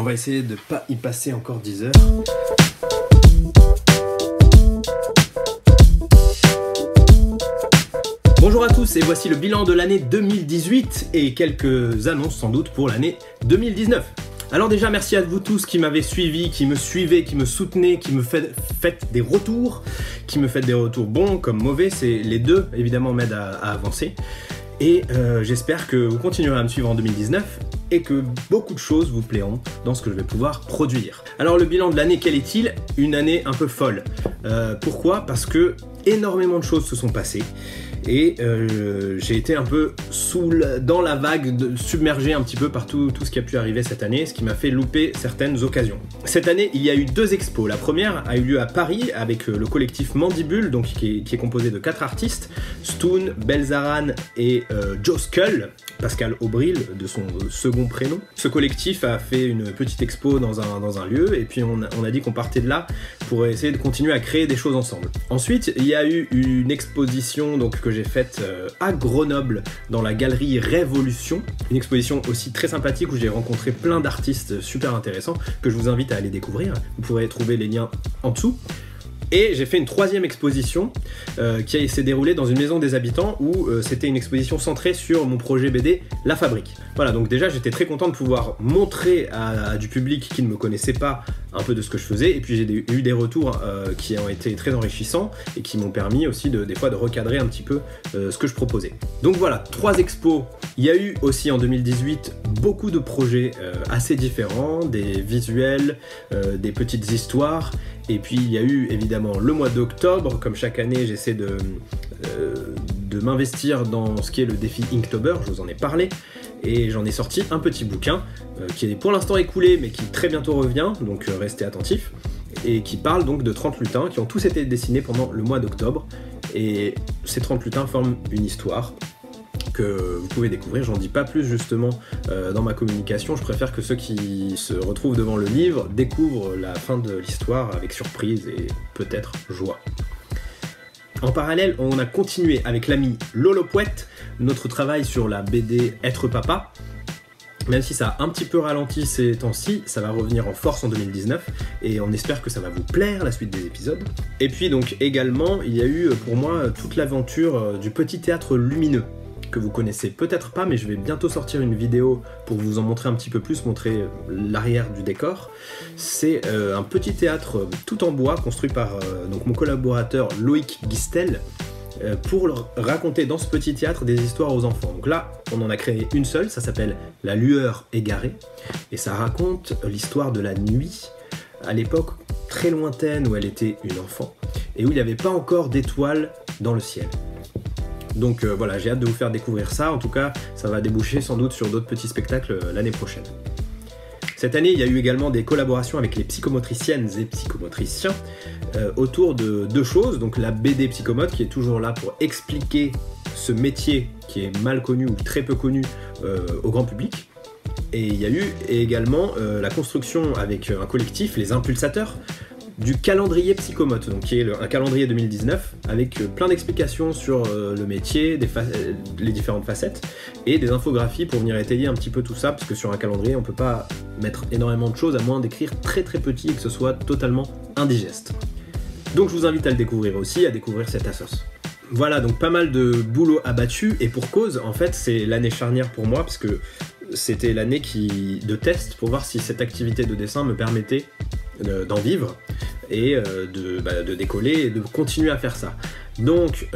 On va essayer de pas y passer encore 10 heures. Bonjour à tous et voici le bilan de l'année 2018 et quelques annonces sans doute pour l'année 2019. Alors déjà merci à vous tous qui m'avez suivi, qui me suivez, qui me soutenez, qui me faites des retours, bons comme mauvais, c'est les deux évidemment m'aident à avancer. Et j'espère que vous continuerez à me suivre en 2019 et que beaucoup de choses vous plairont dans ce que je vais pouvoir produire. Alors le bilan de l'année, quel est-il? Une année un peu folle. Pourquoi? Parce que énormément de choses se sont passées et j'ai été un peu dans la vague, submergé un petit peu par tout ce qui a pu arriver cette année, ce qui m'a fait louper certaines occasions. Cette année, il y a eu 2 expos. La première a eu lieu à Paris avec le collectif Mandibule, donc qui est composé de 4 artistes, Stoon, Belzaran et Joe Skull, Pascal Aubril de son second prénom. Ce collectif a fait une petite expo dans un lieu et puis on a dit qu'on partait de là pour essayer de continuer à créer des choses ensemble. Ensuite, il y a eu une exposition donc, que j'ai faite à Grenoble dans la galerie Révolution. Une exposition aussi très sympathique où j'ai rencontré plein d'artistes super intéressants que je vous invite à aller découvrir. Vous pourrez trouver les liens en dessous. Et j'ai fait une 3e exposition qui s'est déroulée dans une maison des habitants où c'était une exposition centrée sur mon projet BD La Fabrique. Voilà, donc déjà j'étais très content de pouvoir montrer à du public qui ne me connaissait pas un peu de ce que je faisais, et puis j'ai eu des retours qui ont été très enrichissants et qui m'ont permis aussi des fois de recadrer un petit peu ce que je proposais. Donc voilà, 3 expos. Il y a eu aussi en 2018 beaucoup de projets assez différents, des visuels, des petites histoires. Et puis il y a eu évidemment le mois d'octobre, comme chaque année j'essaie de m'investir dans ce qui est le défi Inktober, je vous en ai parlé, et j'en ai sorti un petit bouquin qui est pour l'instant écoulé mais qui très bientôt revient, donc restez attentifs, et qui parle donc de 30 lutins qui ont tous été dessinés pendant le mois d'octobre, et ces 30 lutins forment une histoire que vous pouvez découvrir. J'en dis pas plus justement dans ma communication, je préfère que ceux qui se retrouvent devant le livre découvrent la fin de l'histoire avec surprise et peut-être joie. En parallèle, on a continué avec l'ami Lolo Pouette notre travail sur la BD Être Papa. Même si ça a un petit peu ralenti ces temps-ci, ça va revenir en force en 2019 et on espère que ça va vous plaire la suite des épisodes. Et puis donc également, il y a eu pour moi toute l'aventure du petit théâtre lumineux, que vous connaissez peut-être pas, mais je vais bientôt sortir une vidéo pour vous en montrer un petit peu plus, montrer l'arrière du décor. C'est un petit théâtre tout en bois construit par donc mon collaborateur Loïc Guistel pour raconter dans ce petit théâtre des histoires aux enfants. Donc là, on en a créé une seule, ça s'appelle La Lueur Égarée, et ça raconte l'histoire de la nuit à l'époque très lointaine où elle était une enfant et où il n'y avait pas encore d'étoiles dans le ciel. Donc voilà, j'ai hâte de vous faire découvrir ça. En tout cas, ça va déboucher sans doute sur d'autres petits spectacles l'année prochaine. Cette année, il y a eu également des collaborations avec les psychomotriciennes et psychomotriciens autour de 2 choses. Donc la BD Psychomote qui est toujours là pour expliquer ce métier qui est mal connu ou très peu connu au grand public. Et il y a eu également la construction avec un collectif, les Impulsateurs, du calendrier Psychomote, donc qui est un calendrier 2019 avec plein d'explications sur le métier, les différentes facettes et des infographies pour venir étayer un petit peu tout ça, parce que sur un calendrier on peut pas mettre énormément de choses à moins d'écrire très petit et que ce soit totalement indigeste. Donc je vous invite à le découvrir aussi, à découvrir cette assos. Voilà, donc pas mal de boulot abattu, et pour cause, en fait c'est l'année charnière pour moi parce que c'était l'année de test pour voir si cette activité de dessin me permettait d'en vivre et de décoller et de continuer à faire ça. Donc,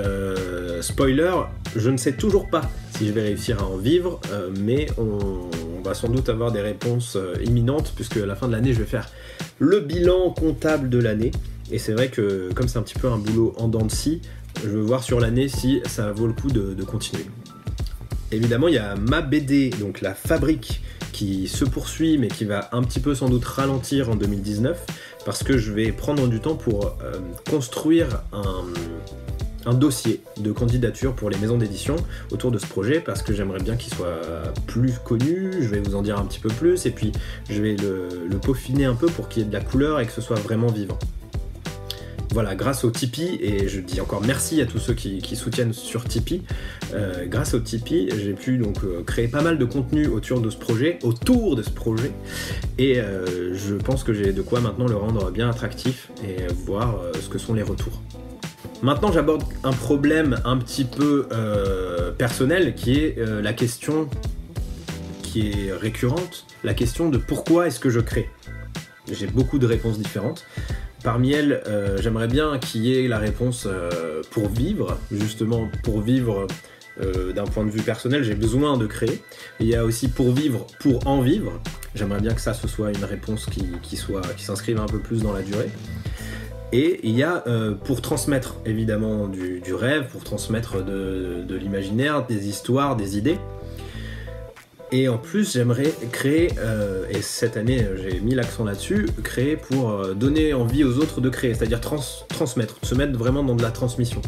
spoiler, je ne sais toujours pas si je vais réussir à en vivre, mais on va sans doute avoir des réponses imminentes puisque à la fin de l'année, je vais faire le bilan comptable de l'année. Et c'est vrai que comme c'est un petit peu un boulot en dents de scie, je veux voir sur l'année si ça vaut le coup de continuer. Évidemment, il y a ma BD, donc La Fabrique, qui se poursuit mais qui va un petit peu sans doute ralentir en 2019 parce que je vais prendre du temps pour construire un dossier de candidature pour les maisons d'édition autour de ce projet parce que j'aimerais bien qu'il soit plus connu, je vais vous en dire un petit peu plus et puis je vais le peaufiner un peu pour qu'il y ait de la couleur et que ce soit vraiment vivant. Voilà, grâce au Tipeee, et je dis encore merci à tous ceux qui soutiennent sur Tipeee, grâce au Tipeee, j'ai pu donc créer pas mal de contenu autour de ce projet, et je pense que j'ai de quoi maintenant le rendre bien attractif et voir ce que sont les retours. Maintenant, j'aborde un problème un petit peu personnel qui est la question qui est récurrente, la question de pourquoi est-ce que je crée. J'ai beaucoup de réponses différentes. Parmi elles, j'aimerais bien qu'il y ait la réponse pour vivre, justement pour vivre d'un point de vue personnel, j'ai besoin de créer. Il y a aussi pour vivre, pour en vivre. J'aimerais bien que ça ce soit une réponse qui s'inscrive un peu plus dans la durée. Et il y a pour transmettre évidemment du rêve, pour transmettre de l'imaginaire, des histoires, des idées. Et en plus, j'aimerais créer, et cette année j'ai mis l'accent là-dessus, créer pour donner envie aux autres de créer, c'est-à-dire transmettre, se mettre vraiment dans de la transmission.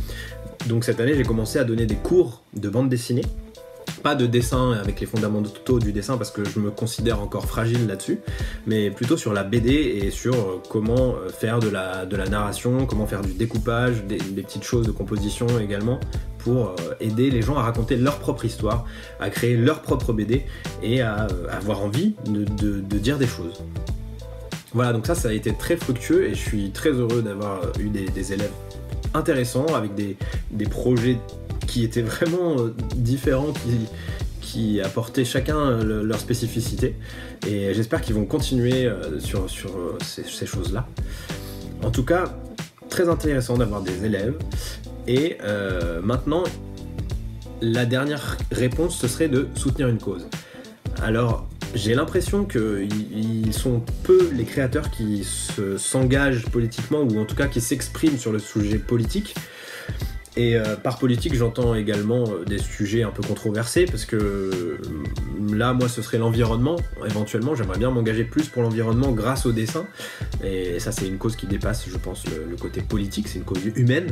Donc cette année, j'ai commencé à donner des cours de bande dessinée, pas de dessin avec les fondamentaux du dessin parce que je me considère encore fragile là-dessus, mais plutôt sur la BD et sur comment faire de la narration, comment faire du découpage, des petites choses de composition également, pour aider les gens à raconter leur propre histoire, à créer leur propre BD et à avoir envie de dire des choses. Voilà, donc ça a été très fructueux et je suis très heureux d'avoir eu des élèves intéressants avec des projets qui étaient vraiment différents, qui apportaient chacun leur spécificité, et j'espère qu'ils vont continuer sur ces choses-là. En tout cas, très intéressant d'avoir des élèves. Et maintenant, la dernière réponse, ce serait de soutenir une cause. Alors, j'ai l'impression qu'ils sont peu les créateurs qui s'engagent politiquement, ou en tout cas qui s'expriment sur le sujet politique. Et par politique, j'entends également des sujets un peu controversés, parce que là, moi, ce serait l'environnement. Éventuellement, j'aimerais bien m'engager plus pour l'environnement grâce au dessin. Et ça, c'est une cause qui dépasse, je pense, le côté politique, c'est une cause humaine.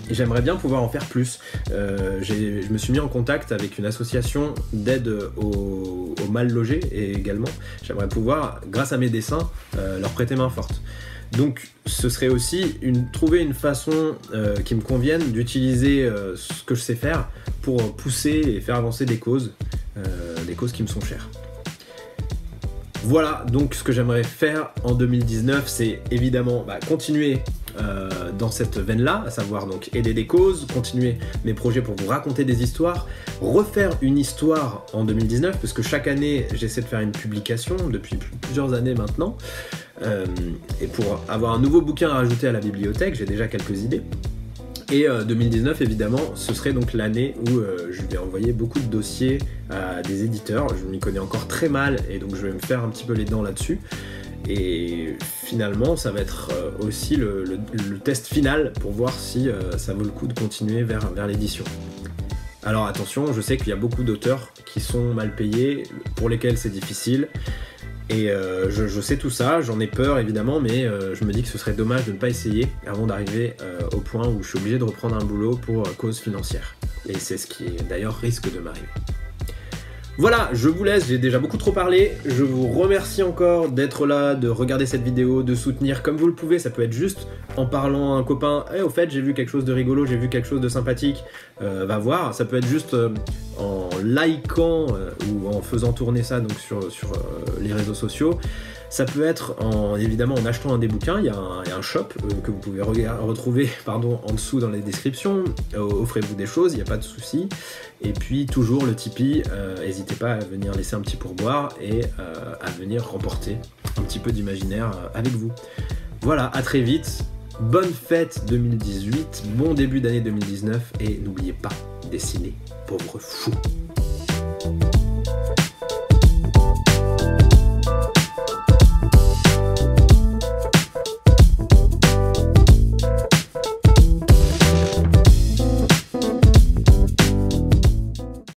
Et j'aimerais bien pouvoir en faire plus. Je me suis mis en contact avec une association d'aide aux mal logés, et également, j'aimerais pouvoir, grâce à mes dessins, leur prêter main forte. Donc ce serait aussi trouver une façon qui me convienne d'utiliser ce que je sais faire pour pousser et faire avancer des causes qui me sont chères. Voilà donc ce que j'aimerais faire en 2019, c'est évidemment continuer dans cette veine-là, à savoir donc aider des causes, continuer mes projets pour vous raconter des histoires, refaire une histoire en 2019, parce que chaque année j'essaie de faire une publication depuis plusieurs années maintenant, et pour avoir un nouveau bouquin à rajouter à la bibliothèque, j'ai déjà quelques idées. Et 2019 évidemment, ce serait donc l'année où je vais envoyer beaucoup de dossiers à des éditeurs. Je m'y connais encore très mal et donc je vais me faire un petit peu les dents là-dessus. Et finalement, ça va être aussi le test final pour voir si ça vaut le coup de continuer vers l'édition. Alors attention, je sais qu'il y a beaucoup d'auteurs qui sont mal payés, pour lesquels c'est difficile. Et je sais tout ça, j'en ai peur évidemment, mais je me dis que ce serait dommage de ne pas essayer avant d'arriver au point où je suis obligé de reprendre un boulot pour cause financière. Et c'est ce qui d'ailleurs risque de m'arriver. Voilà, je vous laisse, j'ai déjà beaucoup trop parlé. Je vous remercie encore d'être là, de regarder cette vidéo, de soutenir comme vous le pouvez. Ça peut être juste en parlant à un copain, « Hey, au fait, j'ai vu quelque chose de rigolo, j'ai vu quelque chose de sympathique, va voir ». Ça peut être juste en likant ou en faisant tourner ça donc sur les réseaux sociaux. Ça peut être évidemment en achetant un des bouquins, il y a un shop que vous pouvez retrouver en dessous dans les descriptions. Offrez-vous des choses, il n'y a pas de souci. Et puis toujours le Tipeee, n'hésitez pas à venir laisser un petit pourboire et à venir remporter un petit peu d'imaginaire avec vous. Voilà, à très vite, bonne fête 2018, bon début d'année 2019 et n'oubliez pas, dessinez, pauvre fou.